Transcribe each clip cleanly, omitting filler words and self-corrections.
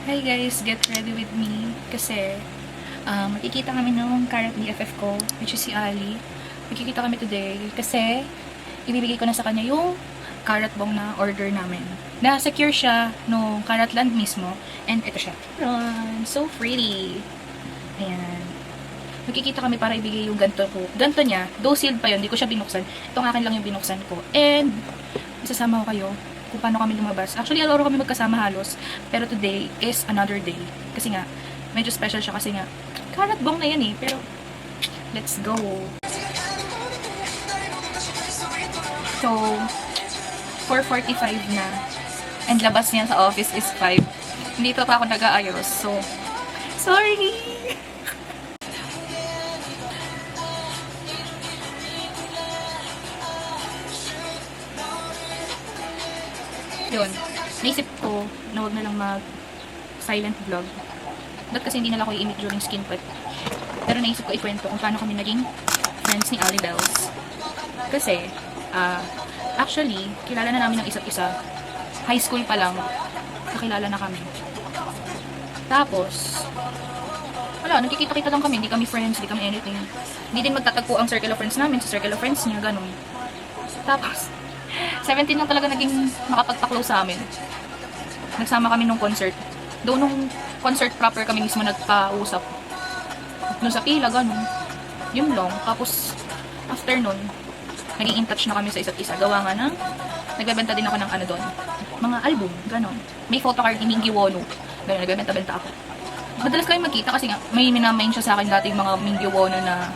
Hi guys, get ready with me kasi makikita kami ng current BFF ko, which is si Ali. Makikita kami today kasi ibibigay ko na sa kanya yung carrot bong na order namin. Na-secure siya nung Carrotland mismo and ito siya. So pretty. Ayan. Magkikita kami para ibigay yung ganto ko. Ganto niya, though sealed pa yun, hindi ko siya binuksan. Itong akin lang yung binuksan ko. And isasama ko kayo kung paano kami lumabas. Actually, aloro kami magkasama halos. Pero today is another day. Kasi nga, medyo special siya kasi nga, carrot bong na yan eh. Pero, let's go. So, 4:45 na. And labas niya sa office is 5. Hindi pa ako nag-aayos. So, sorry! Yun. Naisip ko na huwag na lang mag-silent vlog. Dapat kasi hindi na lang ako i-emit during skin prep. Pero naisip ko ikwento kung paano kami naging friends ni Ali Bells. Kasi, actually, kilala na namin ng isa't isa. High school pa lang, kakilala na kami. Tapos, wala, nagkikita-kita lang kami. Hindi kami friends, hindi kami anything. Hindi din magtatagpo ang circle of friends namin sa circle of friends niya, ganun. Tapos, 17 lang talaga naging makapagpa-close sa amin. Nagsama kami nung concert. Doon nung concert proper kami mismo nagpa-usap. Doon sa pila, ganun. Yun lang. Tapos, after nun, naging in touch na kami sa isa't isa. Gawa nga ng, nagbebenta din ako ng ano doon. Mga album, ganun. May photocard ni Mingy Wono. Ganun, nagbebenta-benta ako. Madalas kami magkita kasi nga, may minamain siya sa akin dati yung mga Mingy Wono na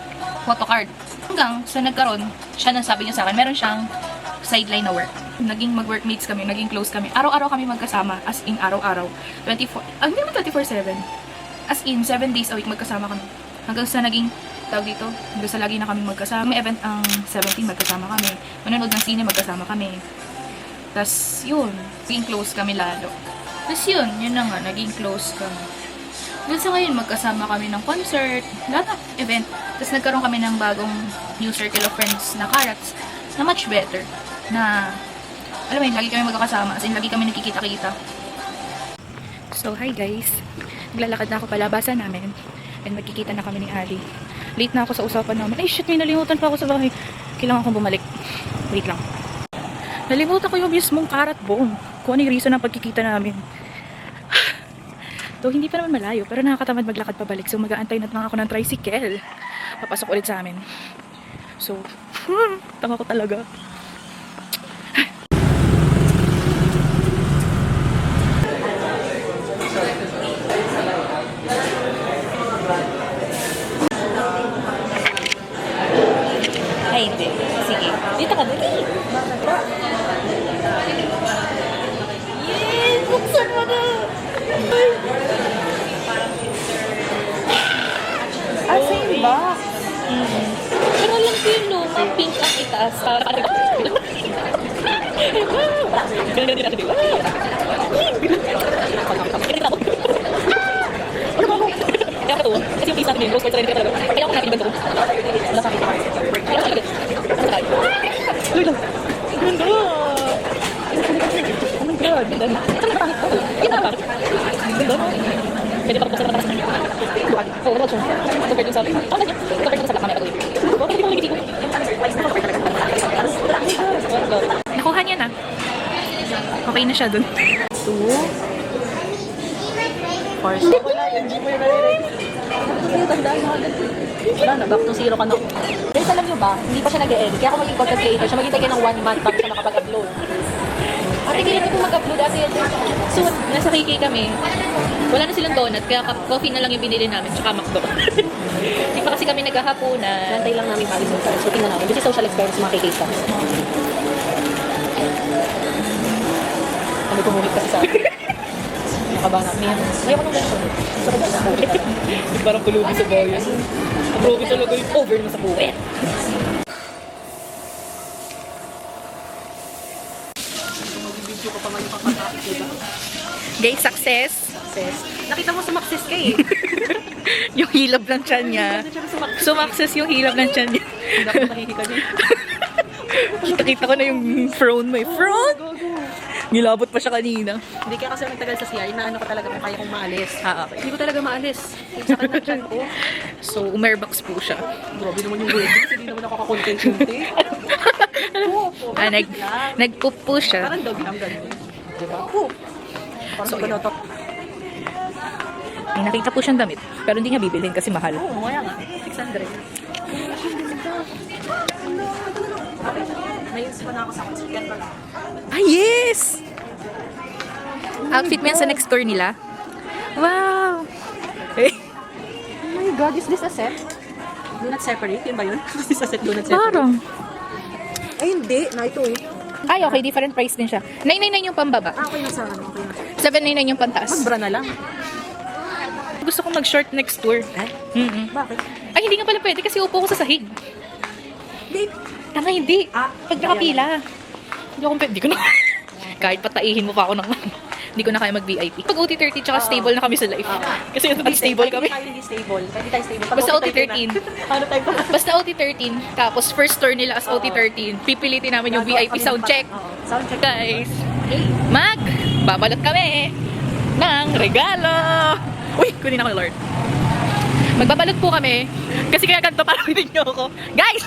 photocard. Hanggang sa nagkaroon, siya nang sabi niya sa akin, meron siyang sideline na work. Naging mag-workmates kami, naging close kami. Araw-araw kami magkasama, as in araw-araw. Hindi naman 24/7. As in, 7 days a week magkasama kami. Hanggang sa naging, tawag dito, hanggang sa lagi na kami magkasama. May event ang 17, magkasama kami. Manonood ng sine, magkasama kami. Tapos, yun, naging close kami lalo. Tapos yun na nga, naging close kami. Doon sa ngayon, magkasama kami ng concert, lahat ng event. Tapos nagkaroon kami ng bagong new circle of friends na carrots, na much better. Na, alam mo yun, lagi kami magkakasama. As in, lagi kami nakikita-kita. So, hi guys. Naglalakad na ako palabasan namin. And magkikita na kami ni Ali. Late na ako sa usapan namin. Ay, shit, may nalimutan pa ako sa bahay. Kailangan akong bumalik. Wait lang. Nalimutan ko yung mismong carrot bone. Kung ano yung reason ng pagkikita namin. So, hindi pa naman malayo. Pero nakakatamad maglakad pabalik. So, mag-aantay na lang ako ng tricycle. Papasok ulit sa amin. So, tanga ko talaga. Ay, hindi. Sige. Dito ka, dali. Yes! Buksan mo na! Same ba? Pero lang ko yung luma, pink ang itaas. Ganun din natin, di ba? Ano ba ako? Kaya ka to, kasi yung piece natin yun, rose quartz na rin kaya talaga. Kaya ako natin yung ganito. Wala sa akin. Kaya ako natin. Ano tayo? Loy lang. Ganda! Oh my God. Ganda na. Ito na pangit ko. Ganda na. Ganda na. Pwede pa buksan na mataas na. Oo, ano siya? Compared dun sa atin. Ano niya? Compared dun sa black, mamaya patuloy. Bakit hindi mo nagiging ko? Nakuha niya na. Okay na siya dun. 2 4 wala, hindi mo yung nare-ready. Tandaan mo agad. Wala na, back to zero ka na. Guys, alam nyo ba, hindi pa siya nag-e-edit. Kaya ako maging content creator siya, maghintay kayo ng 1 month bago siya nakapag-upload. Ate, kailan ko mag-upload ate. So, nasa KK kami. Wala na silang donut, kaya coffee na lang yung binili namin, tsaka McDo. Hindi pa kasi kami naghahaponan. Nantay lang namin Paris Hotel. So, tingnan namin. This is social experience mga KK stars. Kami kumulit kasi sa akin. Nakaba namin. Ngayon ko nung gano'n. Parang pulubi sa bayan. Pulubi talaga yung over naman sa buwet. Mag-video ko pa ngayon papatapit, diba? Guys, success. Nakita mo sumakses ka eh. Yung hilab ng tiyan niya. Sumakses yung hilab ng tiyan niya. Hindi ako mahihika din. Kita-kita ko na yung frown mo eh. Frown? Nilabot pa siya kanina. Hindi kaya kasi nagtagal sa CR, inaano ko talaga kung kaya kong maalis. Okay. Hindi ko talaga maalis. Sa kanya dyan ko. So, umerbox po siya. Grabe naman yung word. Kasi hindi naman ako kakontent-kunti. Nag-poop po siya. Parang dog lang ganun. Diba? Poop. Parang So, so, yun. May nakita po siyang damit. Pero hindi niya bibilhin kasi mahal. Oo, kaya nga. 600. Nails pa na ako sa kasikat pa lang. Ah, yes! Outfit mo yan sa next store nila? Wow! Eh, Oh my God, is this a set? Do not separate? Yun ba yun? Is this a set? Do not separate? parang. Ay, hindi. Na ito eh. Ay, okay. Different price din siya. 999 yung pambaba. Ah, okay na sa ano. Okay na. 799 yung pantaas. Magbra na lang. Gusto kong mag-short next tour. Eh? Mm-mm. Bakit? Ay, hindi nga pala pwede kasi upo ko sa sahig. Hindi. Tama, hindi. Ah, Pag nakapila. Hindi ako pwede. Hindi ko na. Kahit pataihin mo pa ako ng hindi ko na kaya mag-VIP. Pag OT30 tsaka stable na kami sa life. Kasi unstable kami. Hindi stable. Hindi tayo stable. Pag Basta OT13 OT13. Ano tayo pa? Basta OT13, tapos first tour nila as OT13, pipilitin namin yung VIP sound check. Sound check. Guys, babalot kami ng regalo. Uy, kunin ako, Lord. Magbabalot po kami kasi kaya ganito para niyo ako. Guys!